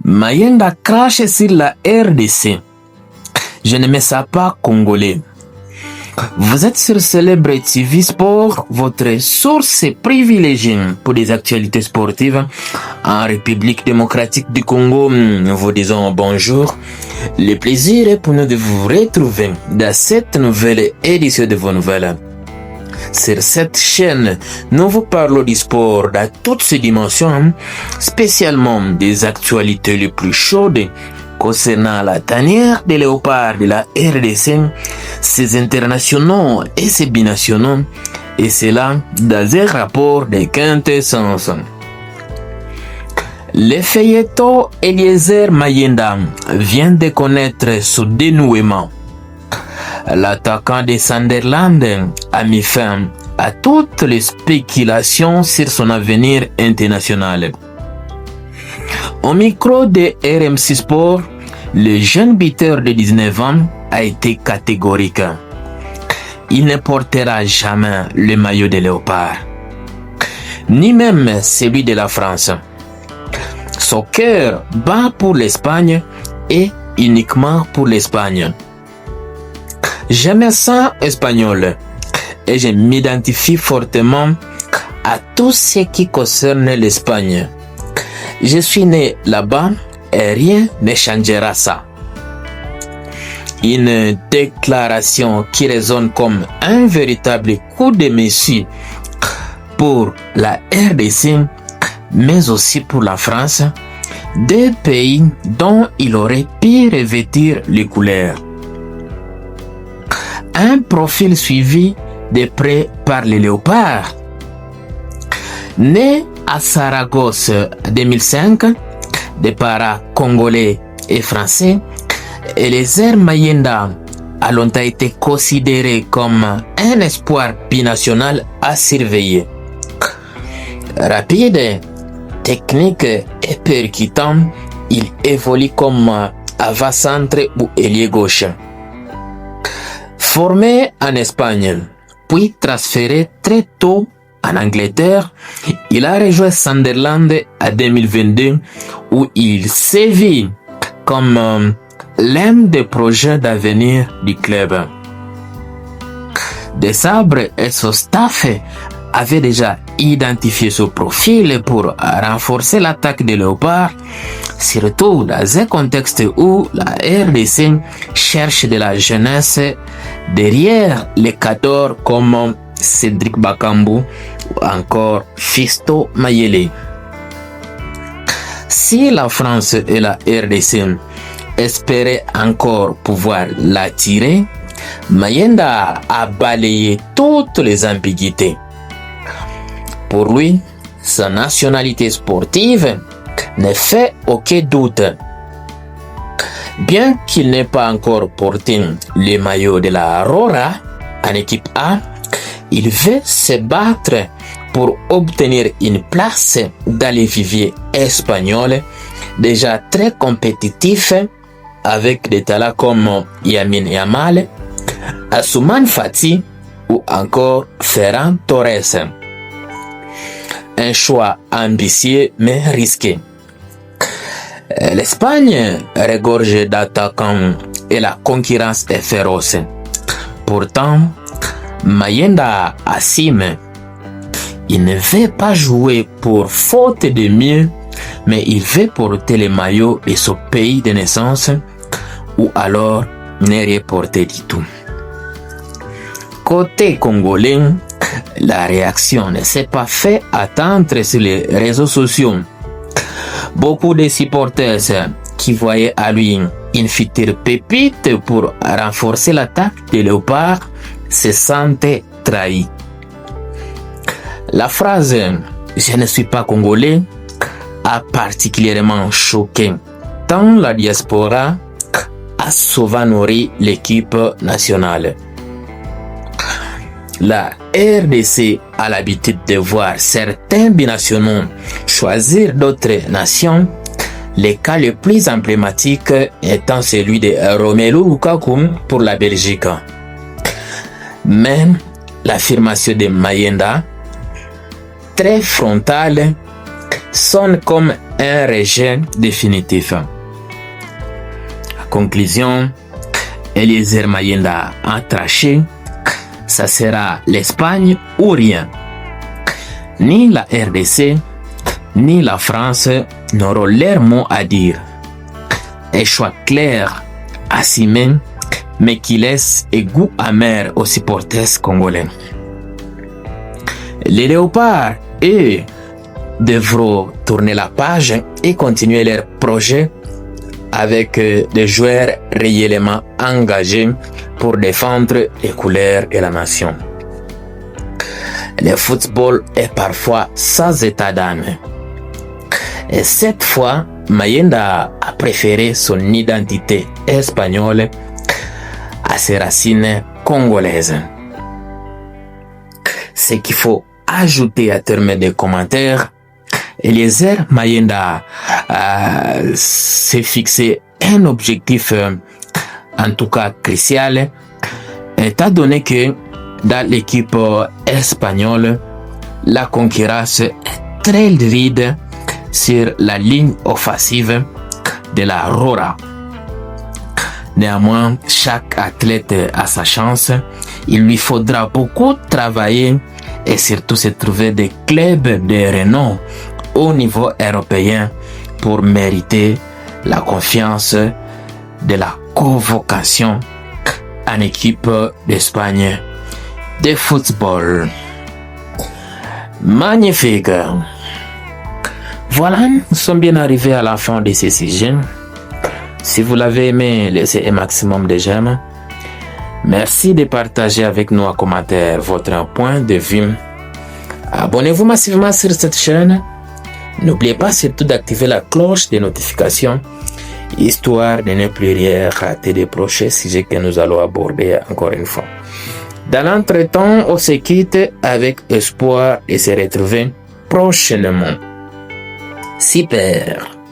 Mayenda crache sur la RDC. Je ne me sens pas congolais. Vous êtes sur Célèbre TV Sport, votre source privilégiée pour des actualités sportives en République démocratique du Congo. Nous vous disons bonjour. Le plaisir est pour nous de vous retrouver dans cette nouvelle édition de vos nouvelles. Sur cette chaîne, nous vous parlons du sport dans toutes ses dimensions, spécialement des actualités les plus chaudes concernant la tanière des léopards de la RDC, ses internationaux et ses binationaux, et cela dans un rapport de quintessence. Le feuilleton Eliezer Mayenda vient de connaître son dénouement. L'attaquant de Sunderland a mis fin à toutes les spéculations sur son avenir international. Au micro de RMC Sport, le jeune buteur de 19 ans a été catégorique. Il ne portera jamais le maillot des léopards, ni même celui de la France. Son cœur bat pour l'Espagne et uniquement pour l'Espagne. Je me sens espagnol et je m'identifie fortement à tout ce qui concerne l'Espagne. Je suis né là-bas et rien ne changera ça. Une déclaration qui résonne comme un véritable coup de massue pour la RDC, mais aussi pour la France, deux pays dont il aurait pu revêtir les couleurs. Un profil suivi de près par les léopards. Né à Saragosse en 2005, de parents congolais et français, Eliezer Mayenda a longtemps été considéré comme un espoir binational à surveiller. Rapide, technique et percutant, il évolue comme avant-centre ou ailier gauche. Formé en Espagne, puis transféré très tôt en Angleterre, il a rejoint Sunderland en 2022 où il sévit comme l'un des projets d'avenir du club. Desabre et son staff avaient déjà identifié ce profil pour renforcer l'attaque des léopards, surtout dans un contexte où la RDC cherche de la jeunesse derrière les cadors comme Cédric Bakambu ou encore Fisto Mayele. Si la France et la RDC espéraient encore pouvoir l'attirer, Mayenda a balayé toutes les ambiguïtés. Pour lui, sa nationalité sportive ne fait aucun doute. Bien qu'il n'ait pas encore porté le maillot de la Aurora en équipe A, il veut se battre pour obtenir une place dans les viviers espagnols, déjà très compétitifs avec des talents comme Lamine Yamal, Asuman Fati ou encore Ferran Torres. Un choix ambitieux mais risqué. L'Espagne regorge d'attaquants et la concurrence est féroce. Pourtant, Mayenda assume. Il ne veut pas jouer pour faute de mieux, mais il veut porter le maillot de son pays de naissance ou alors ne rien porter du tout. Côté congolais, la réaction ne s'est pas fait attendre sur les réseaux sociaux. Beaucoup de supporters qui voyaient à lui une future pépite pour renforcer l'attaque des léopards se sentaient trahis. La phrase « Je ne suis pas congolais » a particulièrement choqué tant la diaspora a souvent nourri l'équipe nationale. La RDC a l'habitude de voir certains binationaux choisir d'autres nations, le cas le plus emblématique étant celui de Romelu Lukaku pour la Belgique. Même l'affirmation de Mayenda, très frontale, sonne comme un rejet définitif. En conclusion, Eliezer Mayenda a tranché, ça sera l'Espagne ou rien. Ni la RDC, ni la France n'auront leur mot à dire. Un choix clair, assumé, mais qui laisse un goût amer aux supporters congolais. Les Léopards, eux, devront tourner la page et continuer leur projet avec des joueurs réellement engagés pour défendre les couleurs de la nation. Le football est parfois sans état d'âme. Et cette fois, Mayenda a préféré son identité espagnole à ses racines congolaises. Ce qu'il faut ajouter à terme de commentaires, Eliezer Mayenda s'est fixé un objectif, en tout cas crucial, étant donné que dans l'équipe espagnole, la concurrence est très rude sur la ligne offensive de la Rora. Néanmoins, chaque athlète a sa chance. Il lui faudra beaucoup travailler et surtout se trouver des clubs de renom au niveau européen pour mériter la confiance de la convocation en équipe d'Espagne de football. Magnifique. Voilà, nous sommes bien arrivés à la fin de ce sujet. Si vous l'avez aimé, laissez un maximum de j'aime. Merci de partager avec nous en commentaire votre point de vue. Abonnez-vous massivement sur cette chaîne. N'oubliez pas surtout d'activer la cloche de notification, histoire de ne plus rien rater des prochains sujets que nous allons aborder encore une fois. Dans l'entretemps, on se quitte avec espoir de se retrouver prochainement. Super!